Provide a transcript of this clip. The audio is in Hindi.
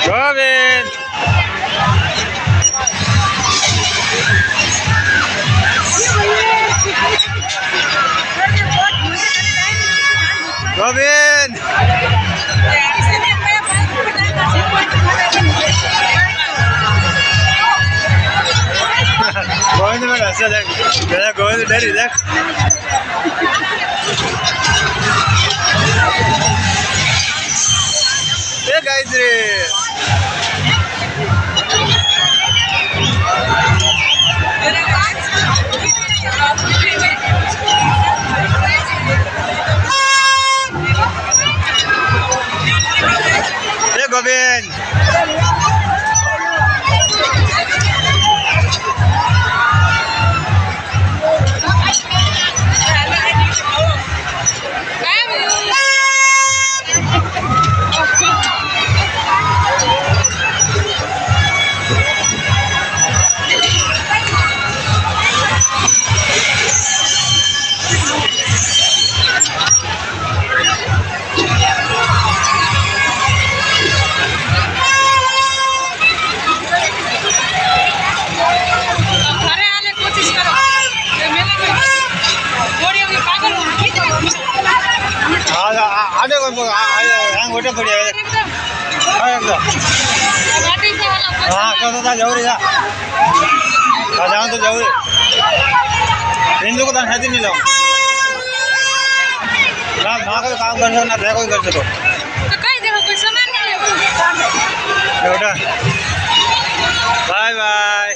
ગોવિંદ ગોવિંદ ગોવિંદ મને હસે દેખ ગોવિંદ ડરી દેખ એ ગાયત્રી એ ગોવિંદ आधे हैंग होटे पड़ी है हाँ तो जाऊ रे जाऊँ तो जाऊ रे हिंदू को तो हैती नहीं लाऊं ना माँ का तो काम कर सको ना देखो ही कर सको तो कहीं देखो कोई सामान नहीं ले बेटा बाय बाय